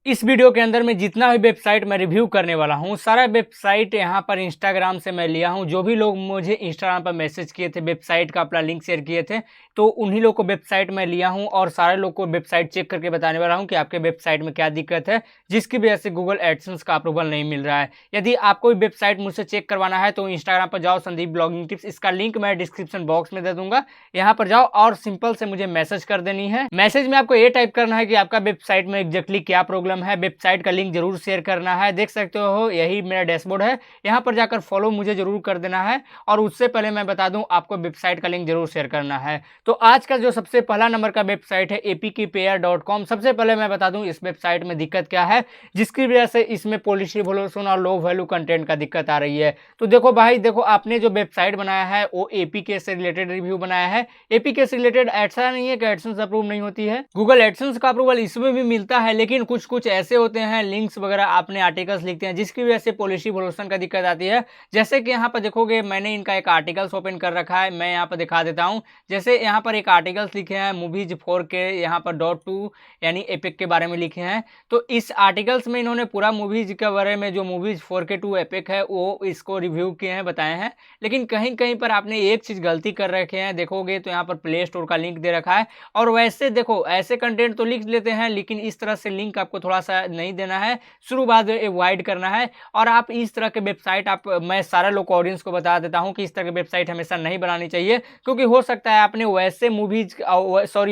इस वीडियो के अंदर मैं जितना भी वेबसाइट मैं रिव्यू करने वाला हूँ, सारा वेबसाइट यहाँ पर इंस्टाग्राम से मैं लिया हूँ। जो भी लोग मुझे इंस्टाग्राम पर मैसेज किए थे, वेबसाइट का अपना लिंक शेयर किए थे, तो उन्हीं लोग को वेबसाइट मैं लिया हूँ और सारे लोग को वेबसाइट चेक करके बताने वाला हूँ कि आपके वेबसाइट में क्या दिक्कत है, जिसकी वजह से गूगल एडसेंस का अप्रूवल नहीं मिल रहा है। यदि आपको भी वेबसाइट मुझसे चेक करवाना है तो इंस्टाग्राम पर जाओ, संदीप ब्लॉगिंग टिप्स, इसका लिंक मैं डिस्क्रिप्शन बॉक्स में दे दूंगा। यहाँ पर जाओ और सिंपल से मुझे मैसेज कर देनी है। मैसेज में आपको ये टाइप करना है कि आपका वेबसाइट में एग्जैक्टली क्या प्रॉब्लम है। वेबसाइट का लिंक जरूर शेयर करना है। देख सकते हो यही मेरा डैशबोर्ड है, यहाँ पर जाकर फॉलो मुझे जरूर कर देना है। और उससे पहले मैं बता दूं, आपको वेबसाइट का लिंक जरूर शेयर करना है। तो आज का जो सबसे पहला नंबर का वेबसाइट है apkpayer.com। सबसे पहले मैं बता दूं इस वेबसाइट में दिक्कत क्या है, जिसकी वजह से इसमें पॉलिसी वैल्यूएशन और लो वैल्यू कंटेंट का दिक्कत आ रही है। तो देखो भाई, देखो आपने जो वेबसाइट बनाया है वो एपीके से रिलेटेड रिव्यू बनाया है। एपीके से रिलेटेड ऐसा नहीं है कि एडसेंस अप्रूव नहीं होती है, गूगल एडसेंस का अप्रूवल इसमें भी मिलता है, लेकिन कुछ कुछ ऐसे होते हैं लिंक्स वगैरह आपने आर्टिकल्स लिखते हैं जिसकी वजह से पॉलिसी वैल्यूएशन का दिक्कत आती है। जैसे कि यहाँ पर देखोगे, मैंने इनका एक आर्टिकल्स ओपन कर रखा है, मैं यहाँ पर दिखा देता हूँ। जैसे यहाँ पर एक आर्टिकल्स लिखे हैं मूवीज 4K यहाँ पर .2 यानी एपिक के बारे में लिखे हैं। तो इस आर्टिकल्स में इन्होंने पूरा मूवीज के बारे में, जो मूवीज 4K 2 एपिक है, वो इसको रिव्यू किए हैं, बताए हैं। लेकिन कहीं कहीं पर आपने एक चीज गलती कर रखे हैं। देखोगे तो यहाँ पर प्ले स्टोर का लिंक दे रखा है, और वैसे देखो ऐसे कंटेंट तो लिख लेते हैं, लेकिन इस तरह से लिंक आपको थोड़ा सा नहीं देना है, शुरू बाद अवॉइड करना है। और आप इस तरह के वेबसाइट, मैं सारे लोग ऑडियंस को बता देता हूं कि इस तरह की वेबसाइट हमेशा नहीं बनानी चाहिए, क्योंकि हो सकता है आपने वैसे मूवीज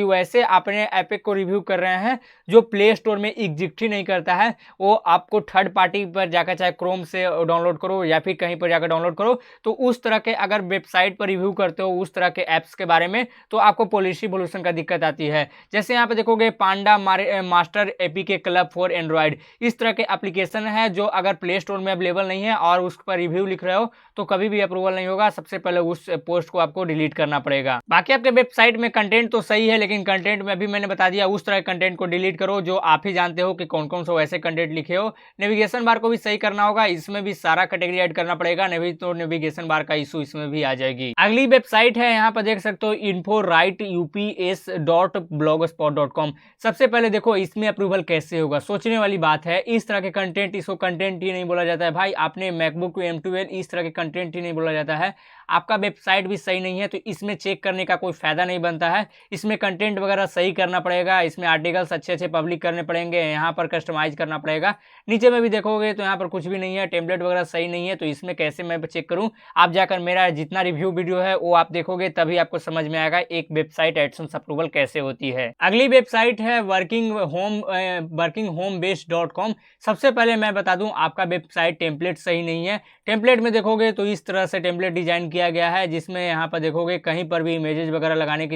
वैसे आपने एपिक को रिव्यू कर रहे हैं जो प्ले स्टोर में एग्जिस्ट ही नहीं करता है। वो आपको थर्ड पार्टी पर जाकर, चाहे क्रोम से डाउनलोड करो या फिर कहीं पर जाकर डाउनलोड करो, तो उस तरह के अगर वेबसाइट पर रिव्यू करते हो उस तरह के ऐप्स के बारे में, तो आपको पॉलिसी वैल्यूएशन का दिक्कत आती है। जैसे यहाँ पे देखोगे Panda Master APK club for Android, इस तरह के एप्लीकेशन है जो अगर प्ले स्टोर में अवेलेबल नहीं है और उस पर रिव्यू लिख रहे हो तो कभी भी अप्रूवल नहीं होगा। सबसे पहले उस पोस्ट को आपको डिलीट करना पड़ेगा। बाकी आपके वेबसाइट में कंटेंट तो सही है, लेकिन कंटेंट में भी मैंने बता दिया उस तरह के कंटेंट को डिलीट करो जो आप ही जानते हो कि कौन कौन से वैसे कंटेंट लिखे हो। नेविगेशन बार को भी सही करना होगा, इसमें भी सारा कैटेगरी ऐड करना पड़ेगा, नहीं तो नेविगेशन बार का इशू इसमें भी आ जाएगी। अगली वेबसाइट है, यहाँ पर देख सकते हो info.ups.blogspot.com। सबसे पहले देखो इसमें अप्रूवल कैसे होगा, सोचने वाली बात है। इस तरह के कंटेंट, इसको कंटेंट ही नहीं बोला जाता है भाई। आपने मैकबुक M12, इस तरह के कंटेंट ही नहीं बोला जाता है। आपका वेबसाइट भी सही नहीं है तो इसमें चेक करने का कोई फायदा नहीं बनता है। इसमें कंटेंट वगैरह सही करना पड़ेगा, इसमें आर्टिकल्स अच्छे अच्छे पब्लिक करने पड़ेंगे, यहाँ पर कस्टमाइज करना पड़ेगा। नीचे में भी देखोगे तो यहाँ पर कुछ भी नहीं है, टेम्पलेट वगैरह सही नहीं है, तो इसमें कैसे मैं चेक करूँ? आप जाकर मेरा जितना रिव्यू वीडियो है वो आप देखोगे, तभी आपको समझ में आएगा एक वेबसाइट एडसेंस अप्रूवल कैसे होती है। अगली वेबसाइट है workinghomeBase.com। सबसे पहले मैं बता दूं, आपका वेबसाइट टेम्पलेट सही नहीं है। टेम्पलेट में देखोगे तो इस तरह से टेम्पलेट डिजाइन किया गया है, जिसमें यहाँ पर देखोगे कहीं पर भी इमेजेस वगैरह लगाने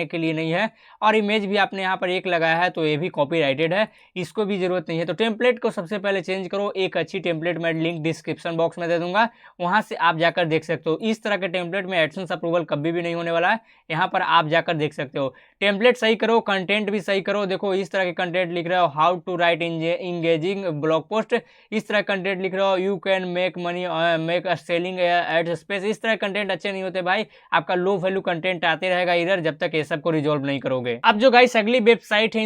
के लिए नहीं है, और इमेज भी आपने यहाँ पर एक लगाया है तो ये भी कॉपीराइटेड है, इसको भी जरूरत नहीं है। तो टेम्पलेट को सबसे पहले चेंज करो। एक अच्छी टेम्पलेट मैं लिंक डिस्क्रिप्शन बॉक्स में दे दूंगा, वहां से आप जाकर देख सकते हो। इस तरह के टेम्पलेट में एडसेंस अप्रूवल कभी भी नहीं होने वाला है, यहाँ पर आप जाकर देख सकते हो। टेम्पलेट सही करो, कंटेंट भी सही करो। देखो इस तरह के कंटेंट लिख रहे हो, how to write engaging blog post, इस तरह कंटेंट लिख रहे हो, you can make money make selling ad space, इस तरह कंटेंट अच्छे नहीं होते भाई। आपका लो वैल्यू कंटेंट आते रहेगा इधर, जब तक ये सब को रिजॉल्व नहीं करोगे। अब जो गाइस अगली वेबसाइट है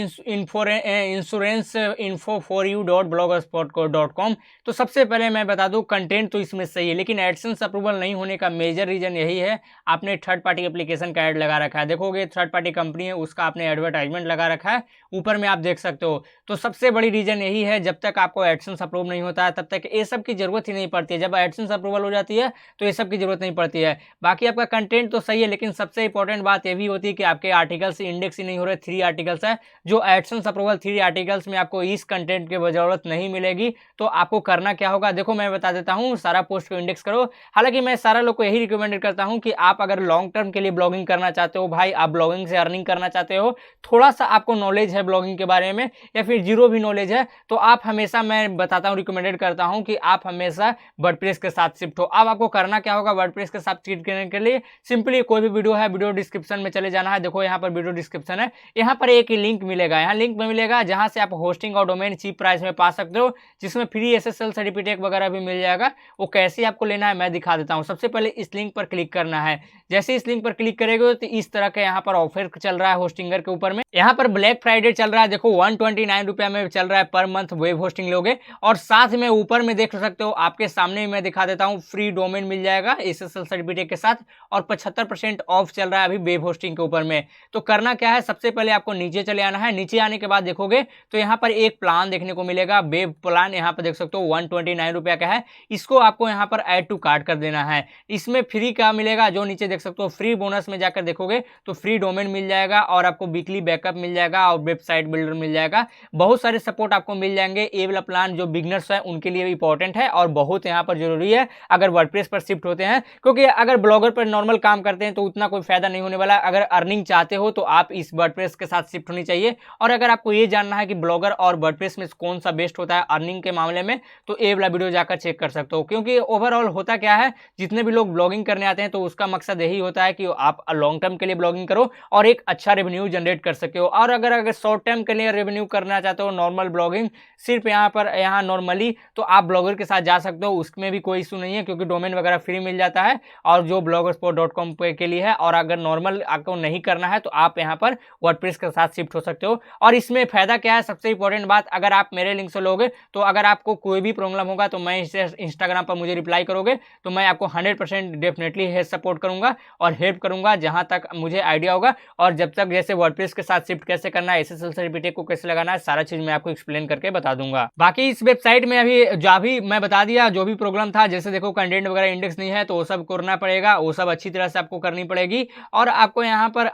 इंश्योरेंस info for you.blogspot.com। तो सबसे पहले मैं बता दूं, कंटेंट तो इसमें सही है, लेकिन एडसेंस अप्रूवल नहीं होने का मेजर रीजन यही है, आपने थर्ड पार्टी एप्लीकेशन का ऐड लगा रखा है। देखोगे थर्ड पार्टी कंपनी है, उसका आपने एडवर्टाइजमेंट लगा रखा है, ऊपर में आप देख सकते हो। तो सबसे बड़ी रीजन यही है, जब तक आपको एडसेंस अप्रूव नहीं होता है तब तक ये सब की जरूरत ही नहीं पड़ती है। जब एडसेंस अप्रूवल हो जाती है तो ये सब की जरूरत नहीं पड़ती है। बाकी आपका कंटेंट तो सही है, लेकिन सबसे इंपॉर्टेंट बात यह भी होती है कि आपके आर्टिकल्स इंडेक्स ही नहीं हो रहे। 3 आर्टिकल्स है, जो एडसेंस अप्रूवल 3 आर्टिकल्स में आपको इस कंटेंट की जरूरत नहीं मिलेगी। तो आपको करना क्या होगा, देखो मैं बता देता हूँ, सारा पोस्ट को इंडेक्स करो। हालांकि मैं सारा लोग को यही रिकमेंड करता हूँ कि आप अगर लॉन्ग टर्म के लिए ब्लॉगिंग करना चाहते हो भाई, आप ब्लॉगिंग से अर्निंग करना चाहते हो, थोड़ा सा आपको नॉलेज है ब्लॉगिंग के बारे में या फिर जीरो भी नॉलेज है, तो आप हमेशा, मैं बताता हूँ, रिकमेंडेड करता हूँ कि आप हमेशा वर्डप्रेस के साथ शिफ्ट हो। अब आपको करना क्या होगा, वर्डप्रेस के साथ चीट करने के लिए सिंपली कोई भी वीडियो है, वीडियो डिस्क्रिप्शन में चले जाना है। देखो यहाँ पर वीडियो डिस्क्रिप्शन है, यहाँ पर एक लिंक मिलेगा, यहाँ लिंक में मिलेगा जहाँ से आप होस्टिंग और डोमेन चीप प्राइस में पा सकते हो, जिसमें फ्री SSL सर्टिफिकेट वगैरह भी मिल जाएगा। वो कैसे आपको लेना है मैं दिखा देता हूँ। सबसे पहले इस लिंक पर क्लिक करना है। जैसे इस लिंक पर क्लिक करेंगे तो इस तरह का यहाँ पर ऑफर चल रहा है होस्टिंगर के ऊपर में। यहाँ पर ब्लैक फ्राइडे चल रहा है, देखो 129 रुपया में चल रहा है पर मंथ वेब होस्टिंग लोगे। और साथ में ऊपर में देख सकते हो, आपके सामने मैं दिखा देता हूँ, फ्री डोमेन मिल जाएगा SSL सर्टिफिकेट के साथ और 75% ऑफ चल रहा है अभी वेब होस्टिंग के ऊपर में। तो करना क्या है, सबसे पहले आपको नीचे चले आना है। नीचे आने के बाद देखोगे तो यहाँ पर एक प्लान देखने को मिलेगा, वेब प्लान। यहाँ पर देख सकते हो 129 रुपया का है। इसको आपको यहाँ पर ऐड टू कार्ट कर देना है। इसमें फ्री क्या मिलेगा, जो नीचे देख सकते हो फ्री बोनस में जाकर देखोगे तो फ्री डोमेन मिल जाएगा और आपको वीकली बैकअप मिल जाएगा और वेबसाइट बिल्डर मिल जाएगा। बहुत सारे सपोर्ट आपको मिल जाएंगे। ये वाला प्लान जो बिगनर्स है उनके लिए इंपॉर्टेंट है और बहुत यहाँ पर जरूरी है अगर वर्डप्रेस पर शिफ्ट होते हैं, क्योंकि अगर ब्लॉगर पर नॉर्मल काम करते हैं तो उतना कोई फायदा नहीं होने वाला। अगर अर्निंग चाहते हो तो आप इस वर्डप्रेस के साथ शिफ्ट होनी चाहिए। और अगर आपको ये जानना है कि ब्लॉगर और वर्डप्रेस में कौन सा बेस्ट होता है अर्निंग के मामले में, तो ये वाला वीडियो जाकर चेक कर सकते हो। क्योंकि ओवरऑल होता क्या है, जितने भी लोग ब्लॉगिंग करने आते हैं तो उसका मकसद यही होता है कि आप लॉन्ग टर्म के लिए ब्लॉगिंग करो और एक अच्छा रेवेन्यू जनरेट कर सके हो। और अगर शॉर्ट टर्म के लिए रेवेन्यू करना चाहते हो, नॉर्मल ब्लॉगिंग सिर्फ यहाँ नॉर्मली, तो आप ब्लॉगर के साथ जा सकते हो, उसमें भी कोई इशू नहीं है क्योंकि डोमेन वगैरह फ्री मिल जाता है और जो bloggerspot.com के लिए है। और अगर नॉर्मल आपको नहीं करना है तो आप यहाँ पर वर्डप्रेस के साथ शिफ्ट हो सकते हो। और इसमें फायदा क्या है, सबसे इंपॉर्टेंट बात, अगर आप मेरे लिंक से लोगे तो अगर आपको कोई भी प्रॉब्लम होगा तो मैं इसे इंस्टाग्राम पर मुझे रिप्लाई करोगे तो मैं आपको 100% डेफिनेटली सपोर्ट करूंगा और हेल्प करूंगा जहां तक मुझे आइडिया होगा। और जब तक जैसे वर्डप्रेस के साथ शिफ्ट कैसे करना है, SSL सर्टिफिकेट को कैसे लगाना है, सारा चीज मैं आपको एक्सप्लेन करके बता दूंगा। बाकी इस वेबसाइट में अभी मैं बता दिया जो भी प्रॉब्लम था, जैसे देखो कंटेंट वगैरह इंडेक्स नहीं है तो वो सब करना पड़ेगा, वो सब अच्छी तरह से आपको करनी पड़ेगी। और आपको यहाँ पर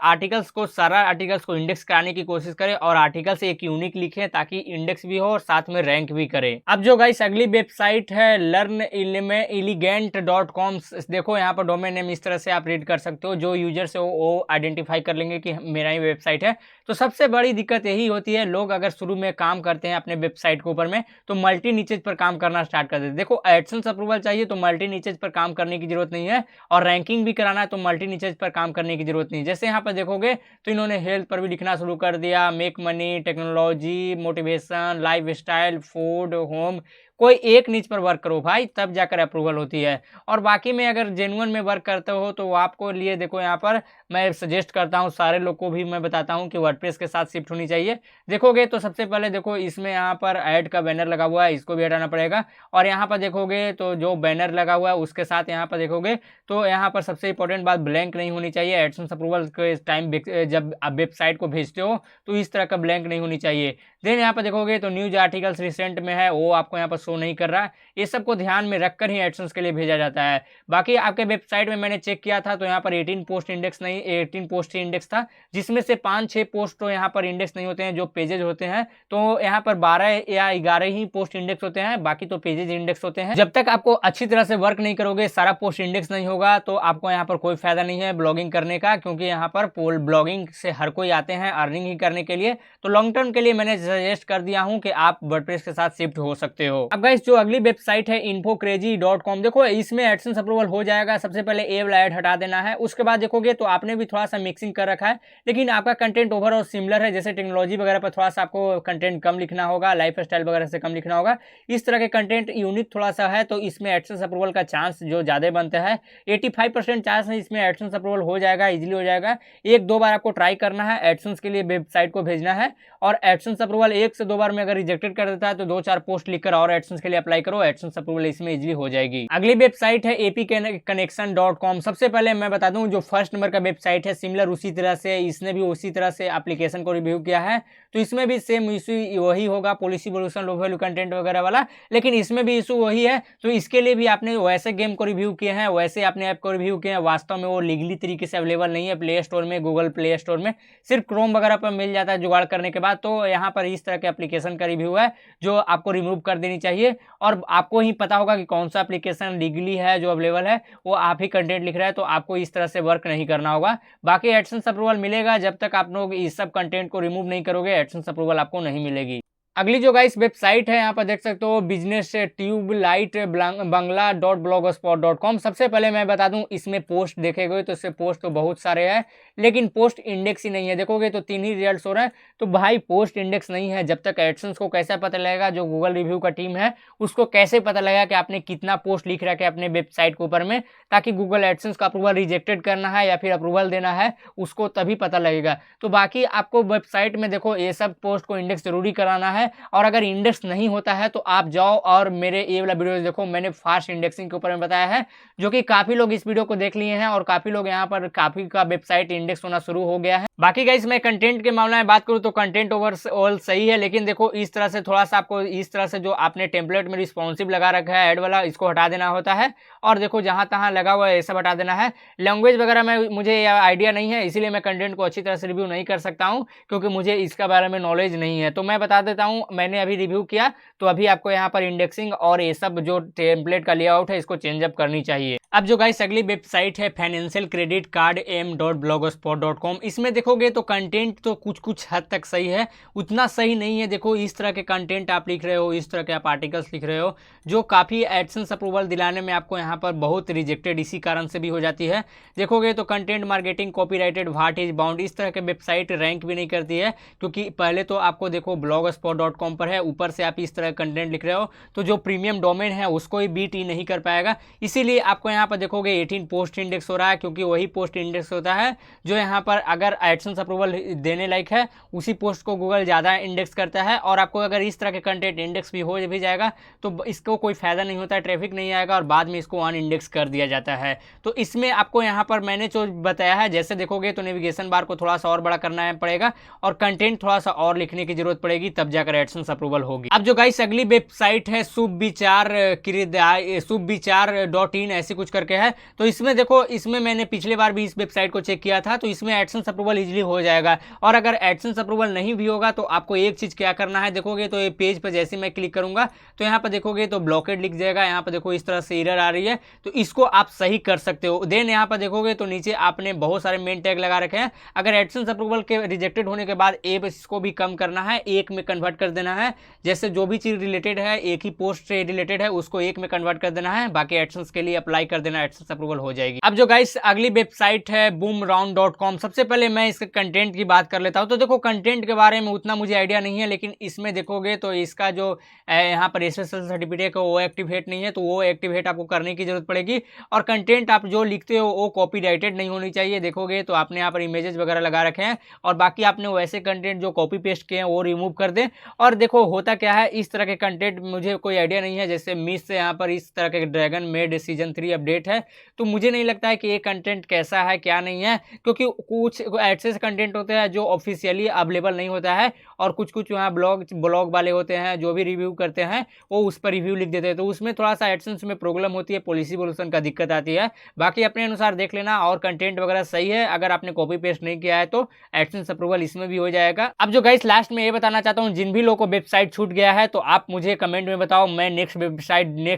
सारा आर्टिकल्स को इंडेक्स कराने की कोशिश करें और आर्टिकल से एक यूनिक लिखें ताकि इंडेक्स भी हो और साथ में रैंक भी करे। अब जो गाइस अगली वेबसाइट है learnelegant.com, देखो यहाँ पर डोमेन नेम इस तरह से आप रीड कर सकते हो। जो यूजर से वो आइडेंटिफाई कर लेंगे कि मेरा ही वेबसाइट है। तो सबसे बड़ी दिक्कत यही होती है, लोग अगर शुरू में काम करते हैं अपने वेबसाइट के ऊपर में तो मल्टी नीचेज पर काम करना स्टार्ट कर देते हैं। देखो एडसेंस अप्रूवल चाहिए तो मल्टी नीचेज पर काम करने की जरूरत नहीं है, और रैंकिंग भी कराना है तो मल्टी नीचेज पर काम करने की जरूरत नहीं है। जैसे यहाँ पर देखोगे तो इन्होंने हेल्थ पर भी लिखना शुरू कर दिया, make money, technology, motivation, life style, food, home. कोई एक नीच पर वर्क करो भाई, तब जाकर अप्रूवल होती है। और बाकी में अगर जेन्युइन में वर्क करते हो तो आपको लिए देखो यहाँ पर मैं सजेस्ट करता हूँ, सारे लोग को भी मैं बताता हूँ कि वर्डप्रेस के साथ शिफ्ट होनी चाहिए। देखोगे तो सबसे पहले देखो इसमें यहाँ पर ऐड का बैनर लगा हुआ है, इसको भी हटाना पड़ेगा। और यहाँ पर देखोगे तो जो बैनर लगा हुआ है उसके साथ यहाँ पर देखोगे तो यहाँ पर सबसे इंपॉर्टेंट बात ब्लैंक नहीं होनी चाहिए। एडसेंस अप्रूवल के टाइम जब आप वेबसाइट को भेजते हो तो इस तरह का ब्लैंक नहीं होनी चाहिए। देन यहाँ पर देखोगे तो न्यूज आर्टिकल्स रिसेंट में है वो आपको यहाँ पर शो नहीं कर रहा है। ये सबको ध्यान में रखकर ही एडसेंस के लिए भेजा जाता है। बाकी आपके वेबसाइट में मैंने चेक किया था तो यहाँ पर 18 पोस्ट इंडेक्स नहीं, 18 पोस्ट ही इंडेक्स था, जिसमें से 5-6 पोस्ट तो यहाँ पर इंडेक्स नहीं होते हैं, जो पेजेज होते हैं। तो यहाँ पर 12 या 11 ही पोस्ट इंडेक्स होते हैं, बाकी तो पेजेज इंडेक्स होते हैं। जब तक आपको अच्छी तरह से वर्क नहीं करोगे, सारा पोस्ट इंडेक्स नहीं होगा, तो आपको यहाँ पर कोई फायदा नहीं है ब्लॉगिंग करने का, क्योंकि यहाँ पर ब्लॉगिंग से हर कोई आते हैं अर्निंग ही करने के लिए। तो लॉन्ग टर्म के लिए मैंने सजेस्ट कर दिया हूँ कि आप वर्डप्रेस के साथ शिफ्ट हो सकते हो। अब गाइस जो अगली वेबसाइट है infocrazy.com, देखो इसमें एडसेंस अप्रूवल हो जाएगा। सबसे पहले ए वाला ऐड हटा देना है। उसके बाद देखोगे तो आपने भी थोड़ा सा मिक्सिंग कर रखा है, लेकिन आपका कंटेंट ओवरऑल सिमिलर है। जैसे टेक्नोलॉजी वगैरह पर थोड़ा सा आपको कंटेंट कम लिखना होगा, लाइफ स्टाइल वगैरह से कम लिखना होगा। इस तरह के कंटेंट यूनिक थोड़ा सा है, तो इसमें एडसेंस अप्रूवल का चांस जो ज्यादा बनता है, 85% चांस है इसमें एडसेंस अप्रूवल हो जाएगा, इजिली हो जाएगा। 1-2 बार आपको ट्राई करना है, एडसेंस के लिए वेबसाइट को भेजना है, और एडसेंस अप्रूवल 1 से 2 बार में अगर रिजेक्टेड कर देता है तो 2-4 पोस्ट लिखकर और एडसेंस के लिए अप्लाई करो, एडसेंस अप्रूवल इसमें इजीली हो जाएगी। अगली वेबसाइट है apconnection.com। सबसे पहले मैं बता दूं जो फर्स्ट नंबर का वेबसाइट है, सिमिलर उसी तरह से इसने भी उसी तरह से एप्लीकेशन को रिव्यू किया है, तो इसमें भी सेम इशू वही होगा, पॉलिसी वोल्यूशन, लो वैल्यू कंटेंट वगैरह वाला, लेकिन इसमें भी इशू वही है। तो इसके लिए भी आपने वैसे गेम को रिव्यू किए हैं, वैसे आपने ऐप को रिव्यू किए हैं, वास्तव में वो लीगली तरीके से अवेलेबल नहीं है प्ले स्टोर में, गूगल प्ले स्टोर में, सिर्फ क्रोम वगैरह पर मिल जाता है जुगाड़ करने के बाद। तो यहाँ पर इस तरह के एप्लीकेशन का रिव्यू है जो आपको रिमूव कर देनी चाहिए, और आपको ही पता होगा कि कौन सा एप्लीकेशन लीगली है जो अवेलेबल है, वो आप ही कंटेंट लिख रहे हैं, तो आपको इस तरह से वर्क नहीं करना होगा। बाकी एडसेंस अप्रूवल मिलेगा, जब तक आप लोग इस सब कंटेंट को रिमूव नहीं करोगे एडसेंस अप्रूवल आपको नहीं मिलेगी। अगली जो गाइस वेबसाइट है यहाँ पर देख सकते हो बिजनेस ट्यूबलाइट bangla.blogspot.com। सबसे पहले मैं बता दूं इसमें पोस्ट देखेंगे तो इससे पोस्ट तो बहुत सारे हैं, लेकिन पोस्ट इंडेक्स ही नहीं है। देखोगे तो 3 ही रिजल्ट्स हो रहे हैं, तो भाई पोस्ट इंडेक्स नहीं है। जब तक एडसेंस को कैसा पता लगेगा, जो गूगल रिव्यू का टीम है उसको कैसे पता लगेगा कि आपने कितना पोस्ट लिख रखा है अपने वेबसाइट के ऊपर में, ताकि गूगल एडसेंस का अप्रूवल रिजेक्टेड करना है या फिर अप्रूवल देना है उसको तभी पता लगेगा। तो बाकी आपको वेबसाइट में देखो ये सब पोस्ट को इंडेक्स जरूरी कराना है, और अगर इंडेक्स नहीं होता है तो आप जाओ और मेरे ये वाला वीडियो देखो, मैंने फास्ट इंडेक्सिंग के ऊपर में बताया है, जो कि काफी लोग इस वीडियो को देख लिए हैं और काफी लोग यहाँ पर काफी का वेबसाइट इंडेक्स होना शुरू हो गया है। बाकी गाइस मैं कंटेंट के मामले में बात करूँ तो कंटेंट ओवरऑल सही है, लेकिन देखो इस तरह से थोड़ा सा आपको इस तरह से जो आपने टेम्पलेट में रिस्पॉन्सिव लगा रखा है ऐड वाला, इसको हटा देना होता है, और देखो जहां तहां लगा हुआ है ये सब हटा देना है। लैंग्वेज वगैरह में मुझे आइडिया नहीं है, इसीलिए मैं कंटेंट को अच्छी तरह से रिव्यू नहीं कर सकता हूं, क्योंकि मुझे इसका बारे में नॉलेज नहीं है। तो मैं बता देता हूं, मैंने अभी रिव्यू किया तो अभी आपको यहाँ पर इंडेक्सिंग और ये सब जो टेम्पलेट का लेआउट है इसको चेंज अप करनी चाहिए। अब जो गाइस अगली वेबसाइट है फाइनेंशियल क्रेडिट कार्ड m.blogspot.com। इसमें देखोगे तो कंटेंट तो कुछ हद तक सही है, उतना सही नहीं है। देखो इस तरह के कंटेंट आप लिख रहे हो, इस तरह के आप आर्टिकल्स लिख रहे हो जो काफ़ी एडसेंस अप्रूवल दिलाने में आपको यहाँ पर बहुत रिजेक्टेड इसी कारण से भी हो जाती है। देखोगे तो content marketing copyrighted what is bound, इस तरह के वेबसाइट रैंक भी नहीं करती है, क्योंकि पहले तो आपको देखो blogspot.com पर है, ऊपर से आप इस तरह कंटेंट लिख रहे हो तो जो प्रीमियम डोमेन है उसको ही बीट ही नहीं कर पाएगा। इसीलिए आपको यहाँ पर देखोगे 18 पोस्ट इंडेक्स हो रहा है, क्योंकि वही पोस्ट इंडेक्स होता है जो यहाँ पर अगर एडसेंस अप्रूवल देने लायक है उसी पोस्ट को गूगल ज़्यादा इंडेक्स करता है। और आपको अगर इस तरह के कंटेंट इंडेक्स भी हो भी जाएगा तो इसको कोई फायदा नहीं होता है, ट्रैफिक नहीं आएगा और बाद में इसको अन इंडेक्स कर दिया जाता है। तो इसमें आपको यहाँ पर मैंने जो बताया है, जैसे देखोगे तो नेविगेशन बार को थोड़ा सा और बड़ा करना पड़ेगा और कंटेंट थोड़ा सा और लिखने की जरूरत पड़ेगी, तब जाकर एडसेंस अप्रूवल होगी। अब जो गाइस अगली वेबसाइट है शुभविचार.in ऐसी कुछ करके है, तो इसमें देखो इसमें मैंने पिछले बार भी इस वेबसाइट को चेक किया था, तो इसमें एडसेंस अप्रूवल इजीली हो जाएगा। और अगर एडसेंस अप्रूवल नहीं भी होगा तो आपको एक चीज क्या करना है, देखोगे तो ये पेज पर जैसे मैं क्लिक करूंगा तो यहाँ पर देखोगे तो ब्लॉकेड लिख जाएगा, यहाँ पर देखो इस तरह से एरर आ रही है, तो इसको आप सही कर सकते हो। देन यहाँ पर देखोगे तो नीचे आपने बहुत सारे मेन टैग लगा रखे हैं, अगर एडसेंस अप्रूवल के रिजेक्टेड होने के बाद इसको भी कम करना है, एक में कन्वर्ट कर देना है। जैसे जो भी चीज रिलेटेड है, एक ही पोस्ट से रिलेटेड है, उसको एक में कन्वर्ट कर देना है, बाकी एडसेंस के लिए अप्लाई कर देना, एडसेंस अप्रूवल हो जाएगी। अब जो गाइस अगली वेबसाइट है boomround.com। सबसे पहले मैं इसके कंटेंट की बात कर लेता हूं। तो देखो कंटेंट के बारे में उतना मुझे आइडिया नहीं है, लेकिन इसमें देखोगे तो इसका जो यहाँ पर एसएसएल सर्टिफिकेट है वो एक्टिवेट नहीं है, तो वो एक्टिवेट आपको करने की जरूरत पड़ेगी। और कंटेंट आप जो लिखते हो वो कॉपीराइटेड नहीं होनी चाहिए। देखोगे तो आपने यहाँ पर इमेजेस वगैरह लगा रखे हैं, और बाकी आपने वैसे कंटेंट जो कॉपी पेस्ट किए हैं वो रिमूव कर दें। और देखो होता क्या है, इस तरह के कंटेंट मुझे कोई आइडिया नहीं है, जैसे मिस से यहाँ पर इस तरह के ड्रैगन मेड सीजन 3 अपडेट है, तो मुझे नहीं लगता है कि ये कंटेंट कैसा है क्या नहीं है, क्योंकि कुछ ऐसे कंटेंट होते हैं जो ऑफिशियली अवेलेबल नहीं होता है, और कुछ वहाँ ब्लॉग वाले होते हैं जो भी रिव्यू करते हैं वो उस पर रिव्यू लिख देते हैं, तो उसमें थोड़ा सा एडसेंस में प्रॉब्लम होती है, पॉलिसी वोल्यूशन का दिक्कत आती है। बाकी अपने अनुसार देख लेना, और कंटेंट वगैरह सही है, अगर आपने कॉपी पेस्ट नहीं किया है तो एडसेंस अप्रूवल इसमें भी हो जाएगा। अब जो गाइस लास्ट में ये बताना चाहता हूँ, जिन भी लोगों को वेबसाइट छूट गया है तो आप मुझे कमेंट में बताओ, मैं नेक्स्ट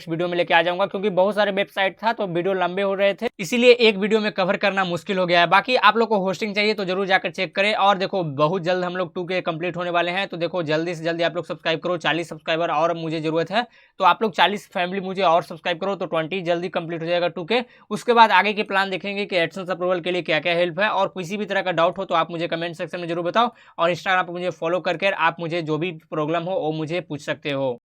वीडियो में लेके आ जाऊंगा, क्योंकि बहुत सारे वेबसाइट था तो वीडियो लंबे हो रहे थे, इसीलिए एक वीडियो में कवर करना मुश्किल हो गया है। बाकी आप लोग को होस्टिंग चाहिए तो जरूर जाकर चेक करें। और देखो बहुत जल्द हम लोग 2K कंप्लीट होने वाले हैं, तो देखो जल्दी से जल्दी आप लोग सब्सक्राइब करो। 40 सब्सक्राइबर और मुझे जरूरत है, तो आप लोग 40 फैमिली मुझे और सब्सक्राइब करो, तो 20 जल्दी कंप्लीट हो जाएगा 2K। उसके बाद आगे के प्लान देखेंगे कि एडसेंस अप्रूवल के लिए क्या क्या हेल्प है, और किसी भी तरह का डाउट हो तो आप मुझे कमेंट सेक्शन में जरूर बताओ, और इंस्टाग्राम पर मुझे फॉलो करके आप मुझे जो भी प्रॉब्लम हो वो मुझे पूछ सकते हो।